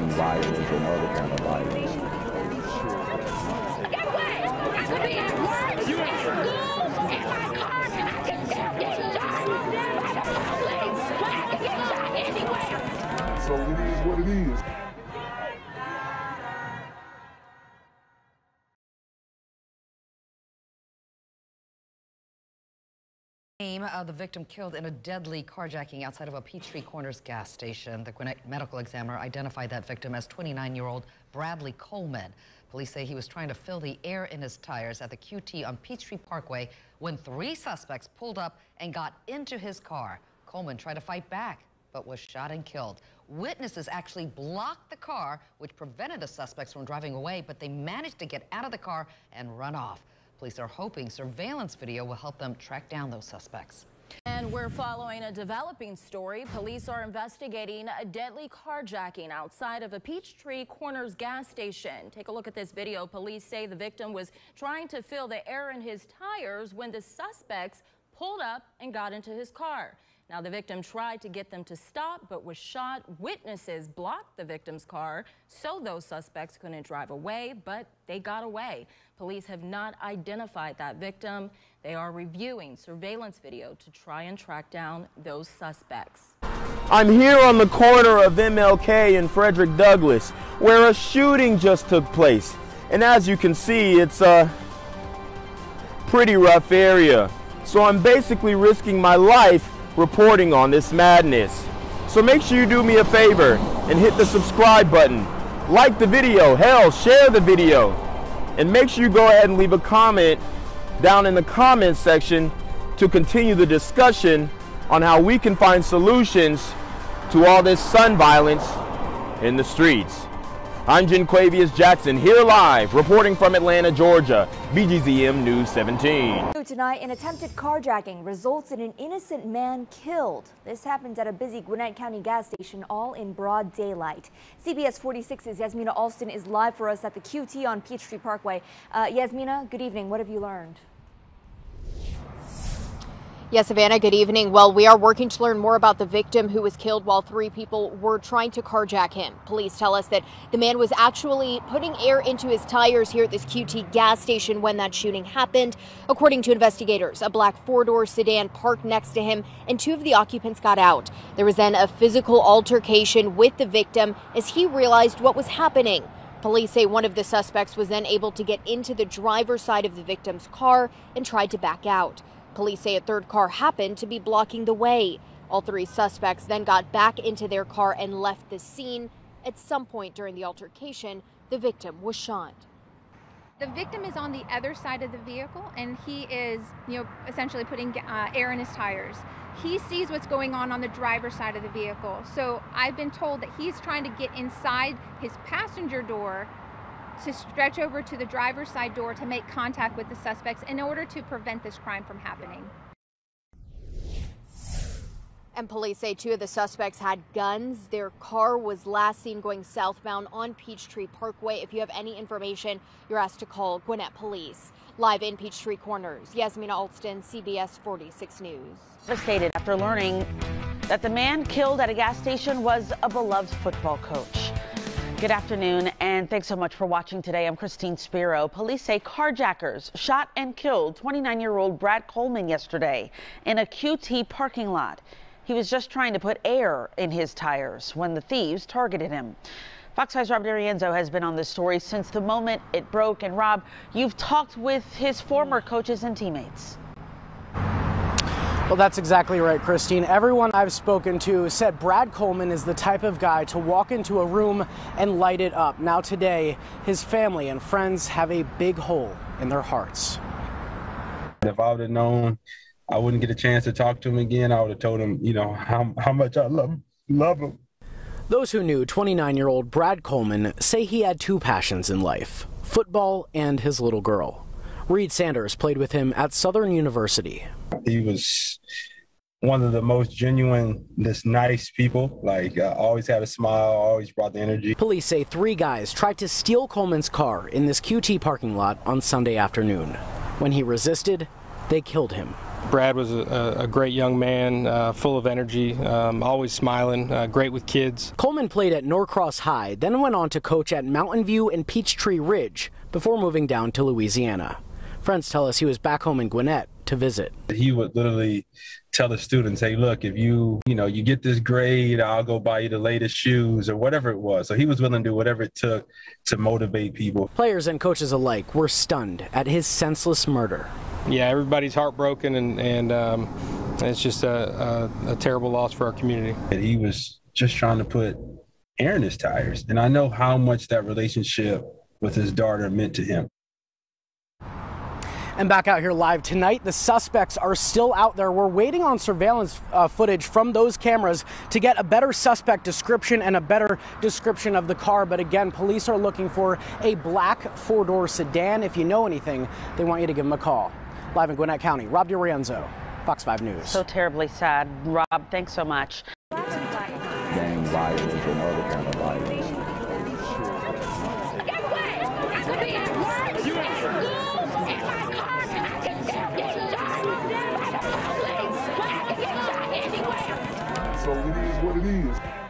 gang violence and other kind of violence. Get away! I could be at work, in school, in my car, and I can still get shot by the police. I can get shot anywhere. So it is what it is. Name of the victim killed in a deadly carjacking outside of a Peachtree Corners gas station. The Gwinnett medical examiner identified that victim as 29-year-old Bradley Coleman. Police say he was trying to fill the air in his tires at the QT on Peachtree Parkway when 3 suspects pulled up and got into his car. Coleman tried to fight back, but was shot and killed. Witnesses actually blocked the car, which prevented the suspects from driving away, but they managed to get out of the car and run off. Police are hoping surveillance video will help them track down those suspects. And we're following a developing story. Police are investigating a deadly carjacking outside of a Peachtree Corners gas station. Take a look at this video. Police say the victim was trying to fill the air in his tires when the suspects pulled up and got into his car. Now, the victim tried to get them to stop, but was shot. Witnesses blocked the victim's car so those suspects couldn't drive away, but they got away. Police have not identified that victim. They are reviewing surveillance video to try and track down those suspects. I'm here on the corner of MLK and Frederick Douglass, where a shooting just took place. And as you can see, it's a pretty rough area. So I'm basically risking my life reporting on this madness. So make sure you do me a favor and hit the subscribe button, like the video, hell, share the video, and make sure you go ahead and leave a comment down in the comments section to continue the discussion on how we can find solutions to all this son violence in the streets. I'm Jenquavius Jackson, here live, reporting from Atlanta, Georgia, BGZM News 17. Tonight, an attempted carjacking results in an innocent man killed. This happened at a busy Gwinnett County gas station, all in broad daylight. CBS 46's Yasmina Alston is live for us at the QT on Peachtree Parkway. Yasmina, good evening. What have you learned? Yes, Savannah, good evening. Well, we are working to learn more about the victim who was killed while 3 people were trying to carjack him. Police tell us that the man was actually putting air into his tires here at this QT gas station when that shooting happened. According to investigators, a black 4-door sedan parked next to him and 2 of the occupants got out. There was then a physical altercation with the victim as he realized what was happening. Police say one of the suspects was then able to get into the driver's side of the victim's car and tried to back out. Police say a 3rd car happened to be blocking the way. All 3 suspects then got back into their car and left the scene. At some point during the altercation, the victim was shot. The victim is on the other side of the vehicle, and he is, essentially putting air in his tires. He sees what's going on the driver's side of the vehicle. So I've been told that he's trying to get inside his passenger door to stretch over to the driver's side door to make contact with the suspects in order to prevent this crime from happening. And police say 2 of the suspects had guns. Their car was last seen going southbound on Peachtree Parkway. If you have any information, you're asked to call Gwinnett Police. Live in Peachtree Corners, Yasmina Alston, CBS 46 News. Devastated after learning that the man killed at a gas station was a beloved football coach. Good afternoon, and thanks so much for watching today. I'm Christine Spiro. Police say carjackers shot and killed 29-year-old Brad Coleman yesterday in a QT parking lot. He was just trying to put air in his tires when the thieves targeted him. Fox 5's Rob D'Arienzo has been on this story since the moment it broke. And Rob, you've talked with his former coaches and teammates. Well, that's exactly right, Christine. Everyone I've spoken to said Brad Coleman is the type of guy to walk into a room and light it up. Now today, his family and friends have a big hole in their hearts. If I would have known I wouldn't get a chance to talk to him again, I would have told him, how much I love him. Those who knew 29-year-old Brad Coleman say he had 2 passions in life, football and his little girl. Reed Sanders played with him at Southern University. He was one of the most genuine, nice people, always had a smile, always brought the energy. Police say 3 guys tried to steal Coleman's car in this QT parking lot on Sunday afternoon. When he resisted, they killed him. Brad was a great young man, full of energy, always smiling, great with kids. Coleman played at Norcross High, then went on to coach at Mountain View and Peachtree Ridge before moving down to Louisiana. Friends tell us he was back home in Gwinnett to visit. He would literally tell the students, hey, look, if you get this grade, I'll go buy you the latest shoes or whatever it was. So he was willing to do whatever it took to motivate people. Players and coaches alike were stunned at his senseless murder. Yeah, everybody's heartbroken, and it's just a terrible loss for our community. He was just trying to put air in his tires. And I know how much that relationship with his daughter meant to him. And back out here live tonight, the suspects are still out there. We're waiting on surveillance footage from those cameras to get a better suspect description and a better description of the car. But again, police are looking for a black four-door sedan. If you know anything, they want you to give them a call. Live in Gwinnett County, Rob DiRienzo, Fox 5 News. So terribly sad. Rob, thanks so much. Gang violence and other kind of violence. Anyway. So it is what it is.